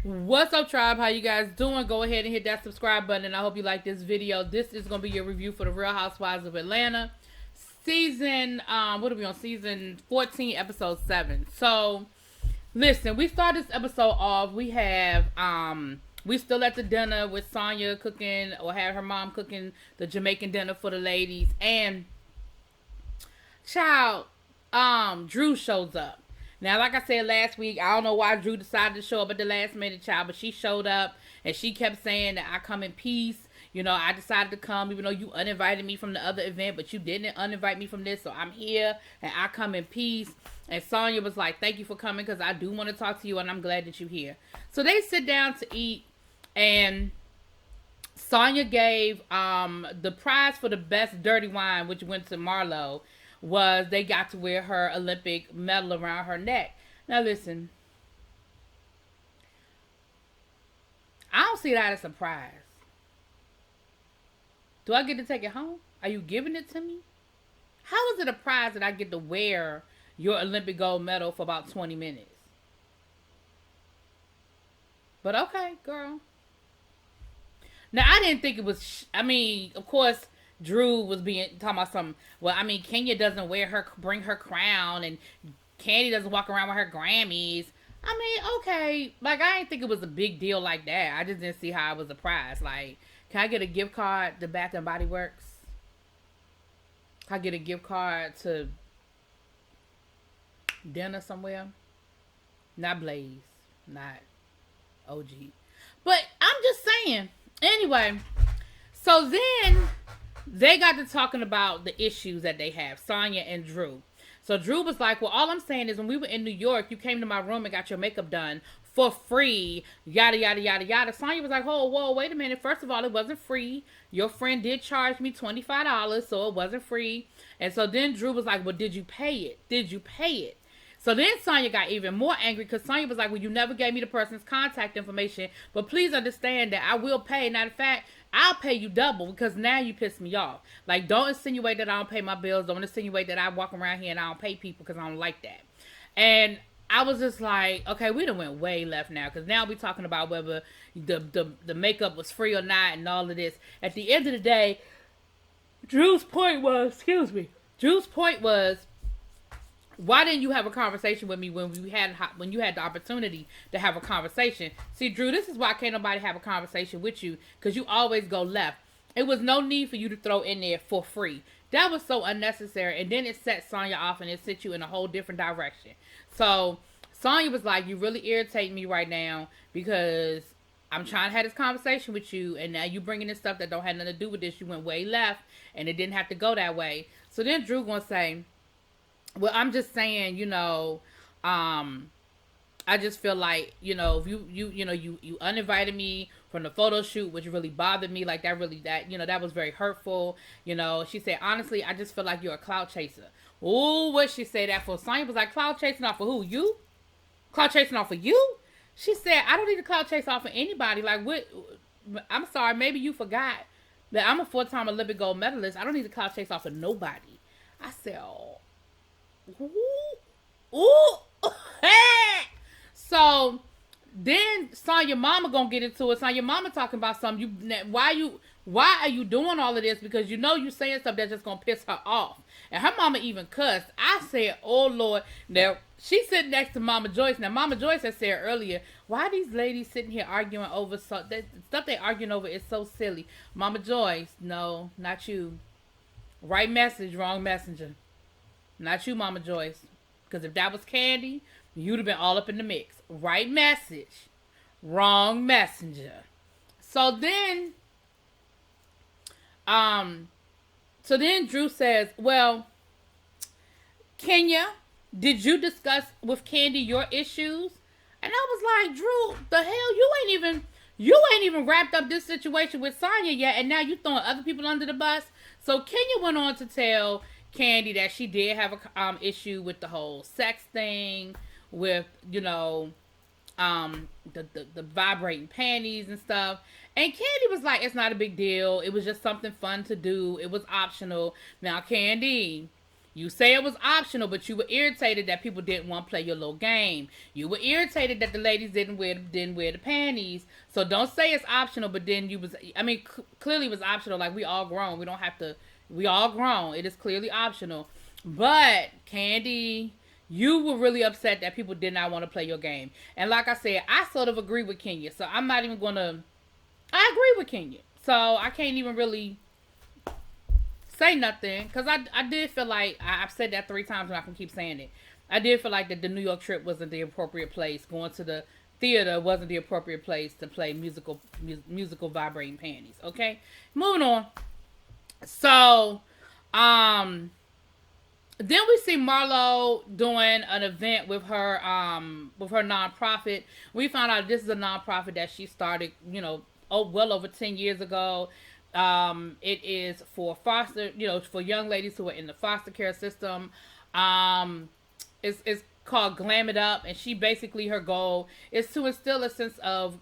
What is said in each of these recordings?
What's up, tribe? How you guys doing? Go ahead and hit that subscribe button, and I hope you like this video. This is going to be your review for the Real Housewives of Atlanta. Season, what are we on? Season 14, episode 7. So, listen, we start this episode off. We have, we still at the dinner with Sonya cooking, or have her mom cooking the Jamaican dinner for the ladies. And, child, Drew shows up. Now, like I said last week, I don't know why Drew decided to show up at the last minute, child, but she showed up and she kept saying that I come in peace. You know, I decided to come even though you uninvited me from the other event, but you didn't uninvite me from this, so I'm here and I come in peace. And Sonya was like, thank you for coming because I do want to talk to you and I'm glad that you're here. So they sit down to eat, and Sonya gave the prize for the best dirty wine, which went to Marlo, was they got to wear her Olympic medal around her neck. Now listen, I don't see that as a surprise. Do I get to take it home? Are you giving it to me? How is it a prize that I get to wear your Olympic gold medal for about 20 minutes? But okay, girl. Now, I didn't think it was, of course, Drew was talking about something. Well, Kenya doesn't bring her crown, and Kandi doesn't walk around with her Grammys. Okay, like, I didn't think it was a big deal like that. I just didn't see how it was a prize. Like, can I get a gift card to Bath and Body Works? Can I get a gift card to dinner somewhere? Not Blaze, not OG. But I'm just saying. Anyway, so then they got to talking about the issues that they have, Sonya and Drew. So Drew was like, well, all I'm saying is when we were in New York, you came to my room and got your makeup done for free, yada, yada, yada, yada. Sonya was like, oh, whoa, wait a minute. First of all, it wasn't free. Your friend did charge me $25, so it wasn't free. And so then Drew was like, well, did you pay it? Did you pay it? So then Sonya got even more angry because Sonya was like, well, you never gave me the person's contact information, but please understand that I will pay. Now, in fact, I'll pay you double because now you piss me off. Like, don't insinuate that I don't pay my bills. Don't insinuate that I walk around here and I don't pay people because I don't like that. And I was just like, okay, we done went way left now because now we're talking about whether the makeup was free or not and all of this. At the end of the day, Drew's point was, why didn't you have a conversation with me when you had the opportunity to have a conversation? See, Drew, this is why can't nobody have a conversation with you, because you always go left. It was no need for you to throw in there for free. That was so unnecessary, and then it set Sonya off and it set you in a whole different direction. So Sonya was like, you really irritate me right now because I'm trying to have this conversation with you, and now you bringing in stuff that don't have nothing to do with this. You went way left, and it didn't have to go that way. So then Drew gonna say, well, I'm just saying, I just feel like, if you uninvited me from the photo shoot, which really bothered me, like that was very hurtful. She said, honestly, I just feel like you're a clout chaser. Oh, what she say that for? Sonya was like, clout chasing off of who? You? Clout chasing off of you? She said, I don't need to clout chase off of anybody. Like, what? I'm sorry, maybe you forgot that I'm a 4-time Olympic gold medalist. I don't need to clout chase off of nobody. I said, oh. Ooh. So then Sonya mama gonna get into it. Sonya mama talking about something. Why are you doing all of this? Because you saying stuff that's just gonna piss her off. And her mama even cussed. I said, oh Lord. Now she's sitting next to Mama Joyce. Now Mama Joyce had said earlier, why are these ladies sitting here arguing over stuff they arguing over is so silly. Mama Joyce, no, not you. Right message, wrong messenger. Not you, Mama Joyce. Because if that was Kandi, you'd have been all up in the mix. Right message. Wrong messenger. So then Drew says, well, Kenya, did you discuss with Kandi your issues? And I was like, Drew, the hell, you ain't even wrapped up this situation with Sonya yet, and now you throwing other people under the bus. So Kenya went on to tell Kandi that she did have a issue with the whole sex thing, with the vibrating panties and stuff. And Kandi was like, it's not a big deal. It was just something fun to do. It was optional. Now, Kandi, You say it was optional, but you were irritated that people didn't want to play your little game. You were irritated that the ladies didn't wear the panties. So don't say it's optional, but then you was, I mean, clearly it was optional. Like, we all grown. We don't have to, we all grown. It is clearly optional. But, Kandi, you were really upset that people did not want to play your game. And like I said, I sort of agree with Kenya. So I'm not even going to, I agree with Kenya. So I can't even really say nothing, because I did feel like, I've said that 3 times and I can keep saying it. I did feel like that the New York trip wasn't the appropriate place. Going to the theater wasn't the appropriate place to play musical vibrating panties. Okay, moving on. So, then we see Marlo doing an event with her nonprofit. We found out this is a nonprofit that she started, well over 10 years ago. It is for for young ladies who are in the foster care system. It's called Glam It Up, and she basically, her goal is to instill a sense of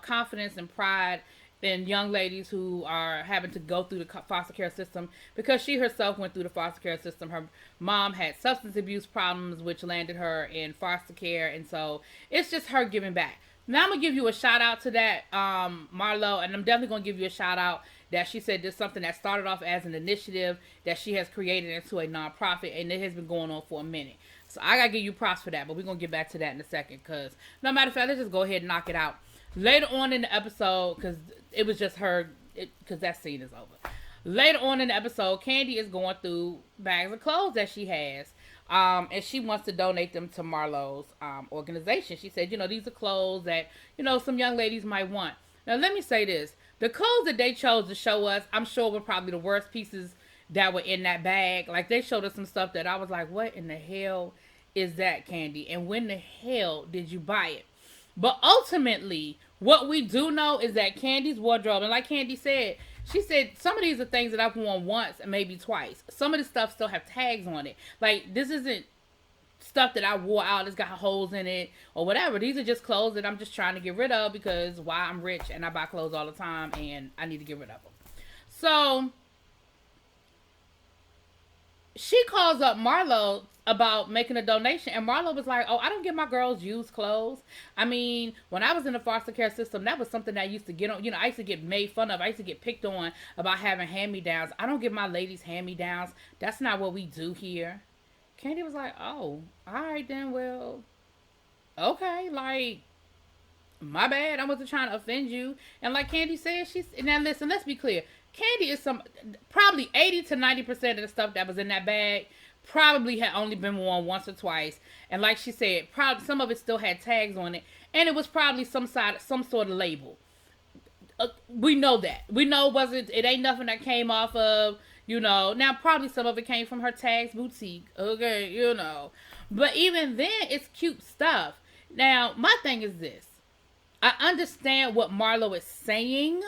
confidence and pride in young ladies who are having to go through the foster care system, because she herself went through the foster care system. Her mom had substance abuse problems, which landed her in foster care, and so it's just her giving back. Now I'm going to give you a shout out to that, Marlo, and I'm definitely going to give you a shout out that she said this is something that started off as an initiative that she has created into a nonprofit, and it has been going on for a minute. So I got to give you props for that, but we're going to get back to that in a second, because no matter of fact, let's just go ahead and knock it out. Later on in the episode, because it was just her, because that scene is over. Later on in the episode, Kandi is going through bags of clothes that she has. And she wants to donate them to Marlo's organization. She said, these are clothes that, some young ladies might want. Now, let me say this. The clothes that they chose to show us, I'm sure were probably the worst pieces that were in that bag. Like, they showed us some stuff that I was like, what in the hell is that, Kandi? And when the hell did you buy it? But ultimately, what we do know is that Kandi's wardrobe, and like Kandi said, she said some of these are things that I've worn once and maybe twice. Some of the stuff still have tags on it. Like, this isn't stuff that I wore out, it's got holes in it or whatever. These are just clothes that I'm just trying to get rid of, because why, I'm rich and I buy clothes all the time and I need to get rid of them. So she calls up Marlo about making a donation, and Marlo was like, I don't give my girls used clothes. I mean, when I was in the foster care system, that was something that I used to get on, I used to get made fun of. I used to get picked on about having hand-me-downs. I don't give my ladies hand-me-downs. That's not what we do here. Kandi was like, all right then, well, okay, like, my bad, I wasn't trying to offend you. And like Kandi said, now listen, let's be clear. Kandi is probably 80 to 90% of the stuff that was in that bag probably had only been worn once or twice. And like she said, probably some of it still had tags on it. And it was probably some sort of label. We know that. We know it ain't nothing that came off of, now probably some of it came from her Tags boutique. Okay, But even then, it's cute stuff. Now, my thing is this. I understand what Marlo is saying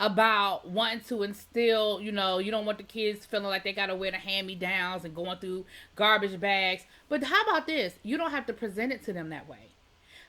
about wanting to instill, you don't want the kids feeling like they got to wear the hand-me-downs and going through garbage bags. But how about this? You don't have to present it to them that way.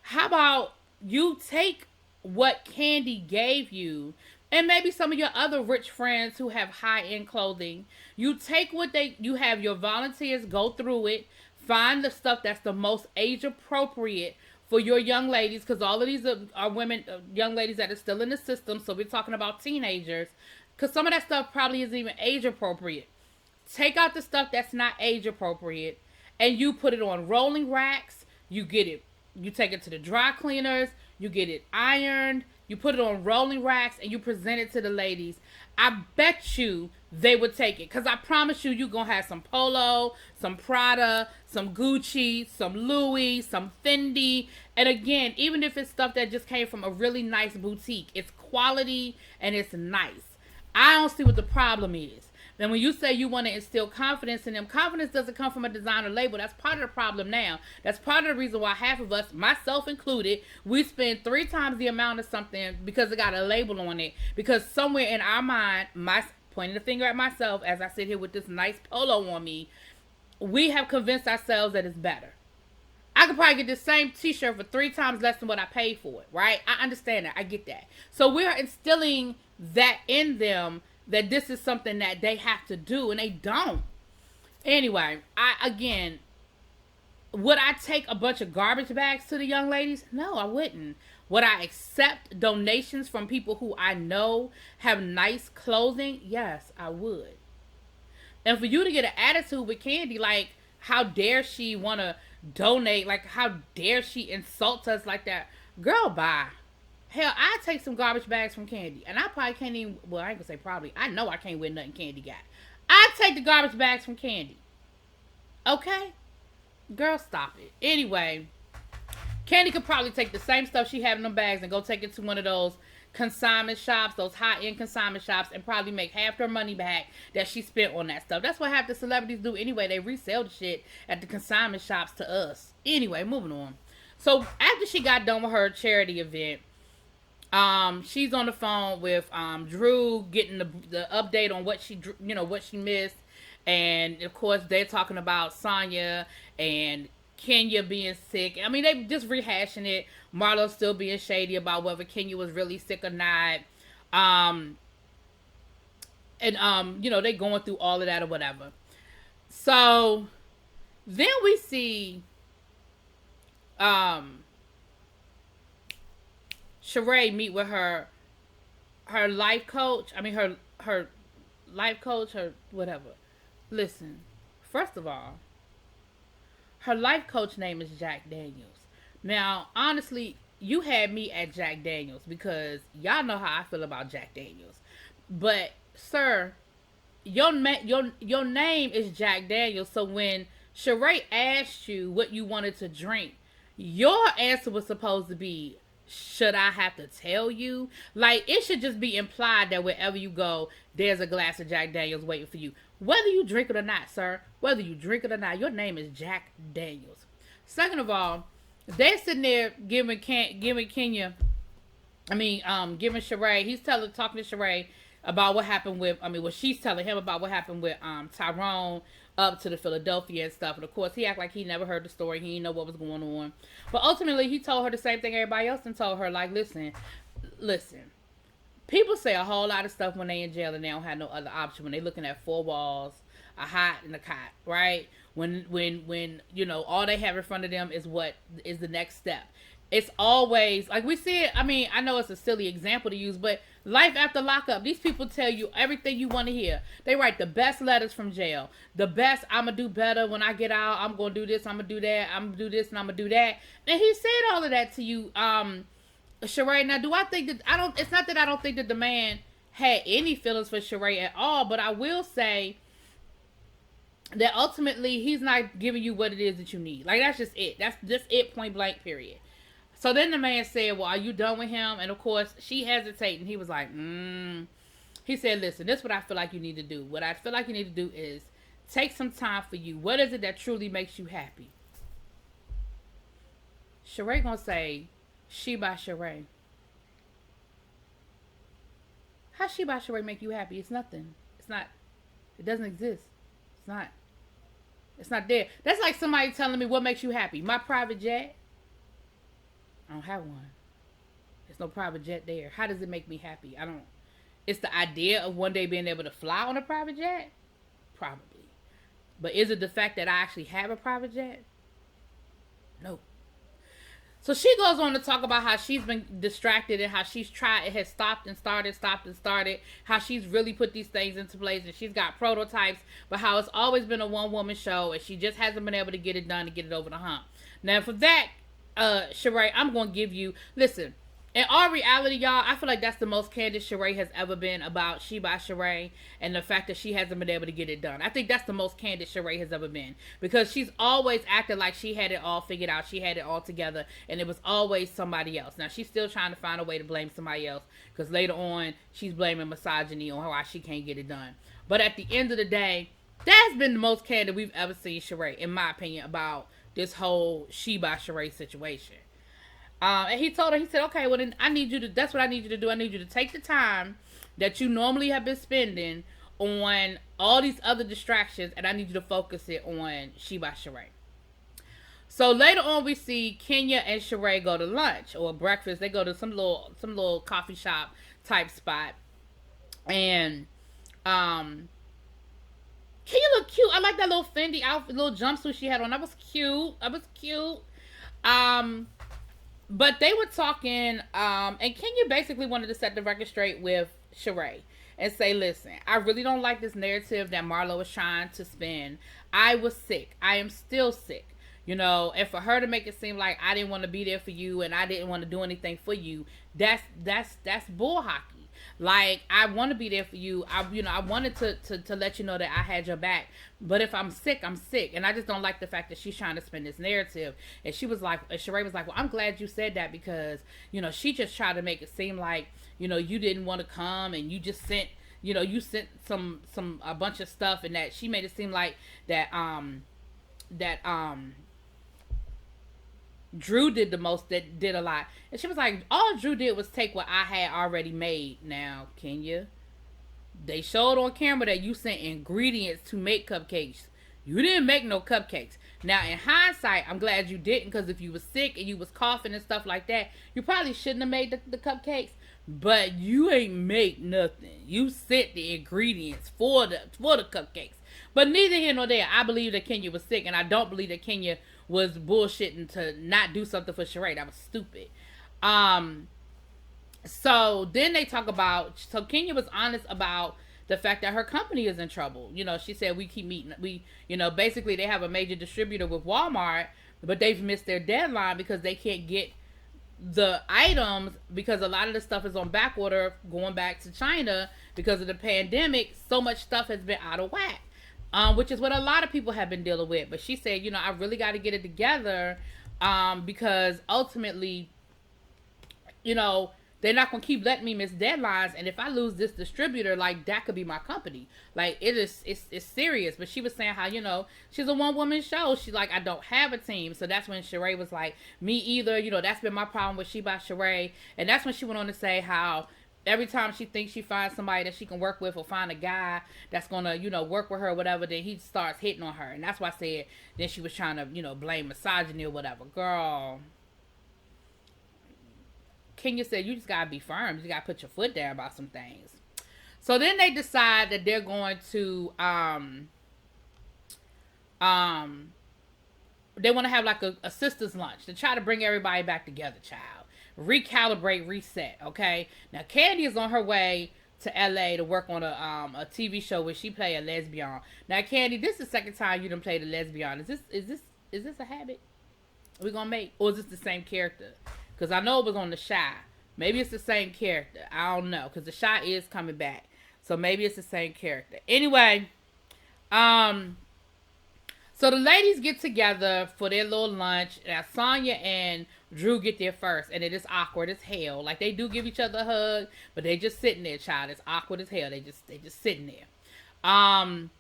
How about you take what Kandi gave you, and maybe some of your other rich friends who have high-end clothing, you take you have your volunteers go through it, find the stuff that's the most age-appropriate for your young ladies, because all of these are women, young ladies that are still in the system, so we're talking about teenagers, because some of that stuff probably isn't even age-appropriate. Take out the stuff that's not age-appropriate, and you put it on rolling racks, you take it to the dry cleaners, you get it ironed, you put it on rolling racks, and you present it to the ladies. I bet you they would take it, because I promise you're going to have some Polo, some Prada, some Gucci, some Louis, some Fendi. And again, even if it's stuff that just came from a really nice boutique, it's quality and it's nice. I don't see what the problem is. Then when you say you want to instill confidence in them, confidence doesn't come from a designer label. That's part of the problem now. That's part of the reason why half of us, myself included, we spend 3 times the amount of something because it got a label on it. Because somewhere in our mind, pointing the finger at myself as I sit here with this nice polo on me, we have convinced ourselves that it's better. I could probably get this same t-shirt for 3 times less than what I paid for it, right? I understand that. I get that. So we're instilling that in them, that this is something that they have to do, and they don't. Anyway, would I take a bunch of garbage bags to the young ladies? No, I wouldn't. Would I accept donations from people who I know have nice clothing? Yes, I would. And for you to get an attitude with Candy, like, how dare she want to donate? Like, how dare she insult us like that? Girl, bye. Hell, I take some garbage bags from Candy, and I probably can't even. Well, I ain't gonna say probably. I know I can't wear nothing Candy got. I take the garbage bags from Candy. Okay, girl, stop it. Anyway, Candy could probably take the same stuff she had in them bags and go take it to one of those consignment shops, those high-end consignment shops, and probably make half their money back that she spent on that stuff. That's what half the celebrities do anyway. They resell the shit at the consignment shops to us. Anyway, moving on. So after she got done with her charity event, she's on the phone with Drew, getting the update on what what she missed, and of course they're talking about Sonya and Kenya being sick. I mean, they just rehashing it. Marlo's still being shady about whether Kenya was really sick or not. They going through all of that or whatever. So then we see Sheree meet with her life coach. I mean her life coach, her whatever. Listen, first of all, her life coach name is Jack Daniels. Now, honestly, you had me at Jack Daniels because y'all know how I feel about Jack Daniels. But, sir, your name is Jack Daniels. So when Sheree asked you what you wanted to drink, your answer was supposed to be, should I have to tell you? Like, it should just be implied that wherever you go, there's a glass of Jack Daniels waiting for you. Whether you drink it or not, sir, whether you drink it or not, your name is Jack Daniels. Second of all, they're sitting there giving Kenya, giving Sheree, talking to Sheree about what happened with, she's telling him about what happened with Tyrone up to the Philadelphia and stuff. And of course, he acted like he never heard the story. He didn't know what was going on. But ultimately, he told her the same thing everybody else and told her, like, listen. People say a whole lot of stuff when they in jail and they don't have no other option. When they looking at four walls, a hot and a cot, right? When all they have in front of them is what is the next step. It's always like we see it. I mean, I know it's a silly example to use, but life after lockup, these people tell you everything you want to hear. They write the best letters from jail. The best, I'm going to do better when I get out. I'm going to do this. I'm going to do that. I'm going to do this and I'm going to do that. And he said all of that to you, Sheree. Now, do I think that it's not that I don't think that the man had any feelings for Sheree at all, but I will say that ultimately he's not giving you what it is that you need. Like, that's just it. That's just it, point blank, period. So then the man said, well, are you done with him? And of course, she hesitated. He was like, He said, listen, this is what I feel like you need to do. What I feel like you need to do is take some time for you. What is it that truly makes you happy? Sheree gonna say, She by Sheree. How She by Sheree make you happy? It's nothing. It's not. It doesn't exist. It's not. It's not there. That's like somebody telling me what makes you happy. My private jet. I don't have one. There's no private jet there. How does it make me happy? I don't. It's the idea of one day being able to fly on a private jet? Probably. But is it the fact that I actually have a private jet? No. So she goes on to talk about how she's been distracted and how she's tried, it has stopped and started, how she's really put these things into place and she's got prototypes, but how it's always been a one-woman show and she just hasn't been able to get it done to get it over the hump. Now, for that, Sheree, I'm going to give you, listen, in all reality, y'all, I feel like that's the most candid Sheree has ever been about She by Sheree and the fact that she hasn't been able to get it done. I think that's the most candid Sheree has ever been because she's always acted like she had it all figured out. She had it all together and it was always somebody else. Now, she's still trying to find a way to blame somebody else because later on, she's blaming misogyny on why she can't get it done. But at the end of the day, that's been the most candid we've ever seen Sheree, in my opinion, about this whole She by Sheree situation. And he told her, he said, okay, well then that's what I need you to do. I need you to take the time that you normally have been spending on all these other distractions and I need you to focus it on She by Sheree. So later on we see Kenya and Sheree go to lunch or breakfast. They go to some little coffee shop type spot. And Kenya look cute. I like that little Fendi outfit, little jumpsuit she had on. That was cute. That was cute. Um, but they were talking, and Kenya basically wanted to set the record straight with Sheree and say, listen, I really don't like this narrative that Marlo was trying to spin. I was sick. I am still sick. You know, and for her to make it seem like I didn't want to be there for you and I didn't want to do anything for you, that's bull hockey. Like, I want to be there for you. I wanted to let you know that I had your back. But if I'm sick, I'm sick. And I just don't like the fact that she's trying to spin this narrative. And she was like, Sheree was like, well, I'm glad you said that because, she just tried to make it seem like, you didn't want to come and you just sent, you sent a bunch of stuff, and that she made it seem like that Drew did the most, that did a lot. And she was like, all Drew did was take what I had already made. Now, Kenya, they showed on camera that you sent ingredients to make cupcakes. You didn't make no cupcakes. Now, in hindsight, I'm glad you didn't, because if you was sick and you was coughing and stuff like that, you probably shouldn't have made the cupcakes. But you ain't make nothing. You sent the ingredients for the cupcakes. But neither here nor there. I believe that Kenya was sick, and I don't believe that Kenya was bullshitting to not do something for Sheree. That was stupid. So then they talk about, so Kenya was honest about the fact that her company is in trouble. She said, we keep meeting. Basically they have a major distributor with Walmart, but they've missed their deadline because they can't get the items because a lot of the stuff is on back order going back to China because of the pandemic. So much stuff has been out of whack. Which is what a lot of people have been dealing with. But she said, I really got to get it together because ultimately, they're not going to keep letting me miss deadlines. And if I lose this distributor, like, that could be my company. Like, it's serious. But she was saying how, she's a one-woman show. She's like, I don't have a team. So that's when Sheree was like, me either. That's been my problem with She by Sheree. And that's when she went on to say how every time she thinks she finds somebody that she can work with or find a guy that's going to, work with her or whatever, then he starts hitting on her. And that's why I said then she was trying to, blame misogyny or whatever. Girl, Kenya said, you just got to be firm. You got to put your foot down about some things. So then they decide that they're going to, they want to have like a sister's lunch to try to bring everybody back together, child. Recalibrate, reset, okay? Now, Kandi is on her way to LA to work on a TV show where she play a lesbian. Now, Kandi, this is the second time you done played a lesbian. Is this a habit we gonna make? Or is this the same character? Because I know it was on The Chi. Maybe it's the same character. I don't know. Because The Chi is coming back. So maybe it's the same character. Anyway, so the ladies get together for their little lunch. Now, Sonya and Drew get there first, and it is awkward as hell. Like, they do give each other a hug, but they just sitting there, child. It's awkward as hell. They just sitting there. Marlo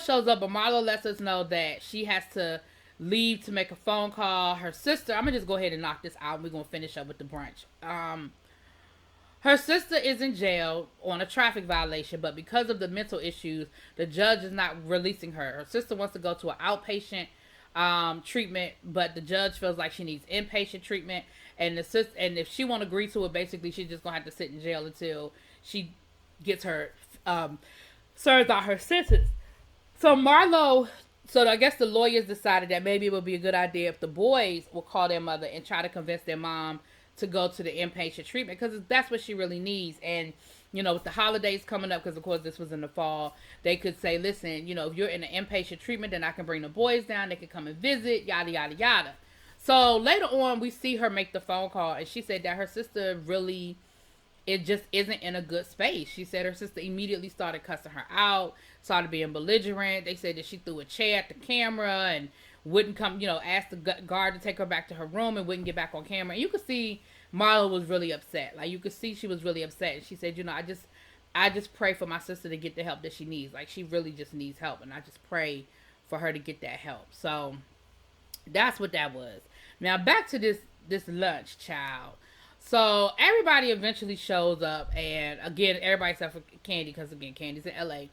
shows up, but Marlo lets us know that she has to leave to make a phone call. Her sister, I'm gonna just go ahead and knock this out. We're gonna finish up with the brunch. Her sister is in jail on a traffic violation, but because of the mental issues, the judge is not releasing her. Her sister wants to go to an outpatient treatment, but the judge feels like she needs inpatient treatment, and if she won't agree to it, basically she's just gonna have to sit in jail until she gets her serves out her sentence. So I guess the lawyers decided that maybe it would be a good idea if the boys will call their mother and try to convince their mom to go to the inpatient treatment, because that's what she really needs. And with the holidays coming up, because of course this was in the fall, they could say, listen, if you're in an inpatient treatment, then I can bring the boys down. They can come and visit, yada, yada, yada. So later on, we see her make the phone call, and she said that her sister really, it just isn't in a good space. She said her sister immediately started cussing her out, started being belligerent. They said that she threw a chair at the camera and wouldn't come, asked the guard to take her back to her room and wouldn't get back on camera. And you could see Marlo was really upset. Like, you could see she was really upset. And she said, I just pray for my sister to get the help that she needs. Like, she really just needs help. And I just pray for her to get that help. So that's what that was. Now, back to this lunch, child. So everybody eventually shows up. And again, everybody except for Kandi, because again, Kandi's in LA.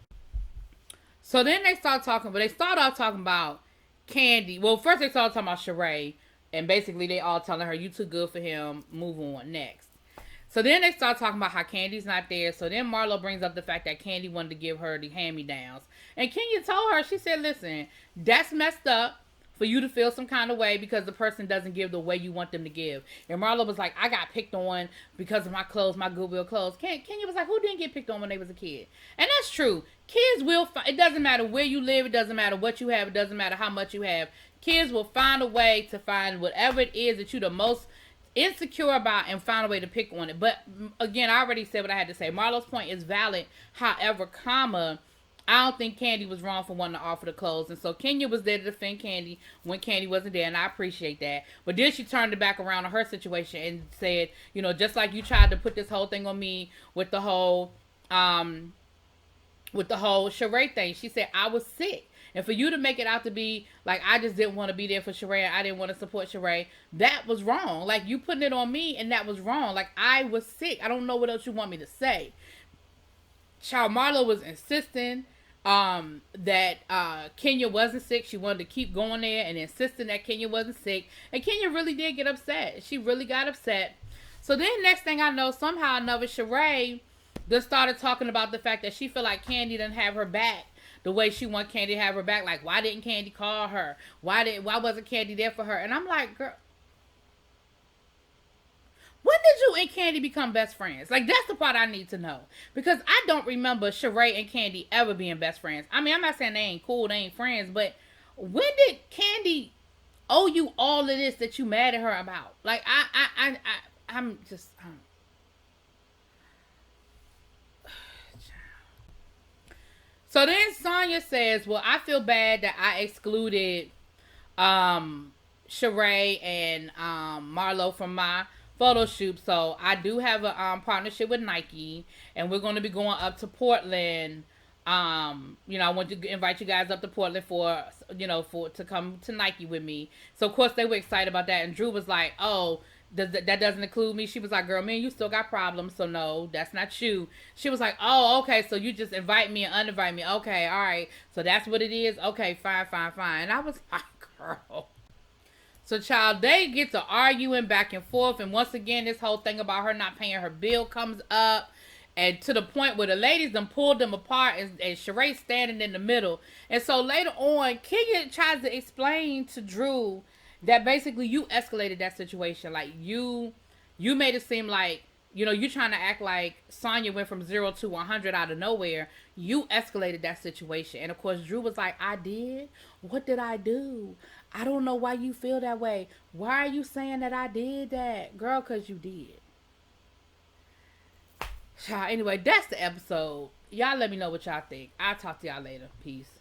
So then they start talking, but they start off talking about Kandi. Well, first they started talking about Sheree, and basically they all telling her, you too good for him, move on, next. So then they start talking about how Candy's not there. So then Marlo brings up the fact that Candy wanted to give her the hand-me-downs. And Kenya told her, she said, listen, that's messed up for you to feel some kind of way because the person doesn't give the way you want them to give. And Marlo was like, I got picked on because of my clothes, my Goodwill clothes. Kenya was like, who didn't get picked on when they was a kid? And that's true. Kids will, it doesn't matter where you live. It doesn't matter what you have. It doesn't matter how much you have. Kids will find a way to find whatever it is that you're the most insecure about and find a way to pick on it. But again, I already said what I had to say. Marlo's point is valid. However, I don't think Candy was wrong for wanting to offer the clothes. And so Kenya was there to defend Candy when Candy wasn't there, and I appreciate that. But then she turned it back around on her situation and said, you know, just like you tried to put this whole thing on me with the whole Sheree thing. She said, I was sick. And for you to make it out to be like I just didn't want to be there for Sheree, I didn't want to support Sheree, that was wrong. Like, you putting it on me, and that was wrong. Like, I was sick. I don't know what else you want me to say. Child, Marlo was insisting that Kenya wasn't sick. She wanted to keep going there and insisting that Kenya wasn't sick. And Kenya really did get upset. She really got upset. So then next thing I know, somehow or another, Sheree just started talking about the fact that she feel like Candy didn't have her back the way she want Candy to have her back. Like, why didn't Candy call her? Why wasn't Candy there for her? And I'm like, girl, when did you and Candy become best friends? Like, that's the part I need to know. Because I don't remember Sheree and Candy ever being best friends. I mean, I'm not saying they ain't cool, they ain't friends, but when did Candy owe you all of this that you mad at her about? Like, I'm just... So then Sonya says, well, I feel bad that I excluded Sheree and Marlo from my photo shoot. So I do have a partnership with Nike, and we're going to be going up to Portland. You know, I want to invite you guys up to Portland to come to Nike with me. So of course they were excited about that, and Drew was like, oh, that doesn't include me. She was like, girl, me and you still got problems, so no, that's not you. She was like, oh, okay, so you just invite me and uninvite me. Okay, all right, so that's what it is. Okay, fine. And I was like, girl. So, child, they get to arguing back and forth, and once again, this whole thing about her not paying her bill comes up, and to the point where the ladies done pulled them apart, and Sheree standing in the middle. And so later on, Kenya tries to explain to Drew that basically you escalated that situation. Like, you made it seem like, you know, you trying to act like Sonya went from 0 to 100 out of nowhere. You escalated that situation. And of course, Drew was like, I did? What did I do? I don't know why you feel that way. Why are you saying that I did that? Girl, because you did. Anyway, that's the episode. Y'all let me know what y'all think. I'll talk to y'all later. Peace.